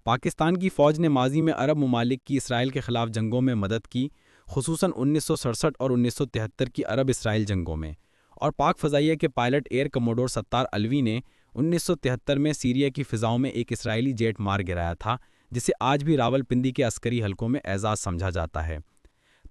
پاکستان کی فوج نے ماضی میں عرب ممالک کی اسرائیل کے خلاف جنگوں میں مدد کی، خصوصاً 1967 اور 1973 کی عرب اسرائیل جنگوں میں، اور پاک فضائیہ کے پائلٹ ایئر کموڈور ستار الوی نے 1973 میں سیریا کی فضاؤں میں ایک اسرائیلی جیٹ مار گرایا تھا، جسے آج بھی راولپنڈی کے عسکری حلقوں میں اعزاز سمجھا جاتا ہے۔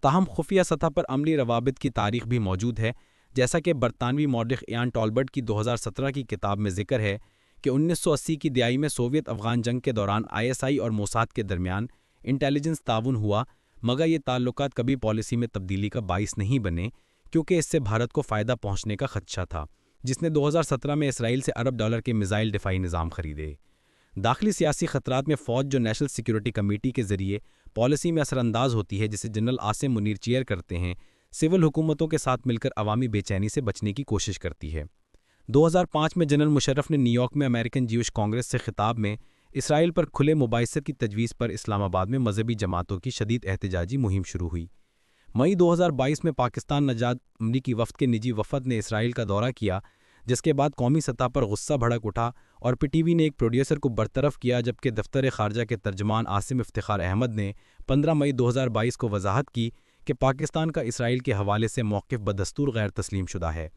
تاہم خفیہ سطح پر عملی روابط کی تاریخ بھی موجود ہے، جیسا کہ برطانوی مورخ ایان ٹالبرٹ کی 2017 کی کتاب میں ذکر ہے کہ 1980 کی دہائی میں سوویت افغان جنگ کے دوران ISI اور موساد کے درمیان انٹیلیجنس تعاون ہوا، مگر یہ تعلقات کبھی پالیسی میں تبدیلی کا باعث نہیں بنے کیونکہ اس سے بھارت کو فائدہ پہنچنے کا خدشہ تھا، جس نے 2017 میں اسرائیل سے ارب ڈالر کے میزائل دفاعی نظام خریدے۔ داخلی سیاسی خطرات میں فوج جو نیشنل سیکیورٹی کمیٹی کے ذریعے پالیسی میں اثر انداز ہوتی ہے، جسے جنرل عاصم منیر چیئر کرتے ہیں، سول حکومتوں کے ساتھ مل کر عوامی بے چینی سے بچنے کی کوشش کرتی ہے۔ 2005 میں جنرل مشرف نے نیو یارک میں امریکن جیوش کانگریس سے خطاب میں اسرائیل پر کھلے مباحثت کی تجویز پر اسلام آباد میں مذہبی جماعتوں کی شدید احتجاجی مہم شروع ہوئی۔ مئی 2022 میں پاکستان نژاد امریکی وفد کے نجی وفد نے اسرائیل کا دورہ کیا، جس کے بعد قومی سطح پر غصہ بھڑک اٹھا اور PTV نے ایک پروڈیوسر کو برطرف کیا، جبکہ دفتر خارجہ کے ترجمان عاصم افتخار احمد نے 15 مئی 2022 کو وضاحت کی کہ پاکستان کا اسرائیل کے حوالے سے موقف بدستور غیر تسلیم شدہ ہے۔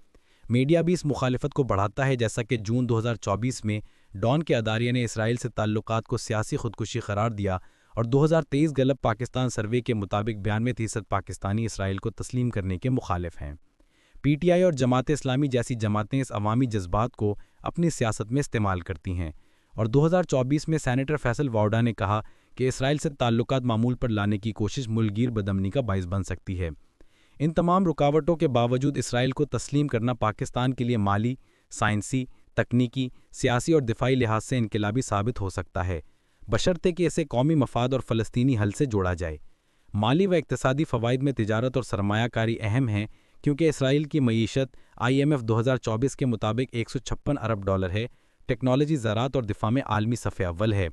میڈیا بھی اس مخالفت کو بڑھاتا ہے، جیسا کہ جون 2024 میں ڈان کے اداریہ نے اسرائیل سے تعلقات کو سیاسی خودکشی قرار دیا، اور 2023 گلب پاکستان سروے کے مطابق 92% پاکستانی اسرائیل کو تسلیم کرنے کے مخالف ہیں۔ PTI اور جماعت اسلامی جیسی جماعتیں اس عوامی جذبات کو اپنی سیاست میں استعمال کرتی ہیں، اور 2024 میں سینیٹر فیصل واؤڈا نے کہا کہ اسرائیل سے تعلقات معمول پر لانے کی کوشش ملک گیر بدامنی کا باعث بن سکتی ہے۔ ان تمام رکاوٹوں کے باوجود اسرائیل کو تسلیم کرنا پاکستان کے لیے مالی، سائنسی، تکنیکی، سیاسی اور دفاعی لحاظ سے انقلابی ثابت ہو سکتا ہے، بشرطے کہ اسے قومی مفاد اور فلسطینی حل سے جوڑا جائے۔ مالی و اقتصادی فوائد میں تجارت اور سرمایہ کاری اہم ہیں، کیونکہ اسرائیل کی معیشت IMF 2024 کے مطابق 156 ارب ڈالر ہے، ٹیکنالوجی، زراعت اور دفاع میں عالمی صف اول ہے،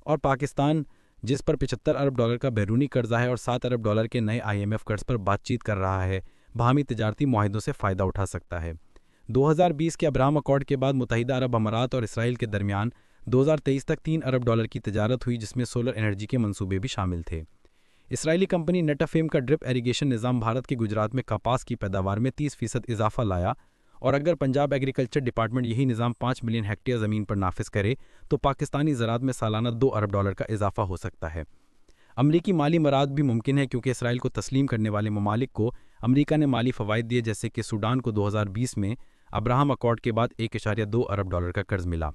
اور پاکستان جس پر 75 ارب ڈالر کا بیرونی قرضہ ہے اور 7 ارب ڈالر کے نئے IMF قرض پر بات چیت کر رہا ہے، باہمی تجارتی معاہدوں سے فائدہ اٹھا سکتا ہے۔ 2020 کے ابراہم اکارڈ کے بعد متحدہ عرب امارات اور اسرائیل کے درمیان 2023 تک 3 ارب ڈالر کی تجارت ہوئی، جس میں سولر انرجی کے منصوبے بھی شامل تھے۔ اسرائیلی کمپنی نیٹافیم کا ڈرپ ایریگیشن نظام بھارت کے گجرات میں کپاس کی پیداوار میں 30% اضافہ لایا، اور اگر پنجاب ایگریکلچر ڈپارٹمنٹ یہی نظام 5 ملین ہیکٹیئر زمین پر نافذ کرے تو پاکستانی زراعت میں سالانہ 2 ارب ڈالر کا اضافہ ہو سکتا ہے۔ امریکی مالی مراد بھی ممکن ہے، کیونکہ اسرائیل کو تسلیم کرنے والے ممالک کو امریکہ نے مالی فوائد دیے، جیسے کہ سوڈان کو 2020 میں ابراہم اکارڈ کے بعد 1.2 ارب ڈالر کا قرض ملا۔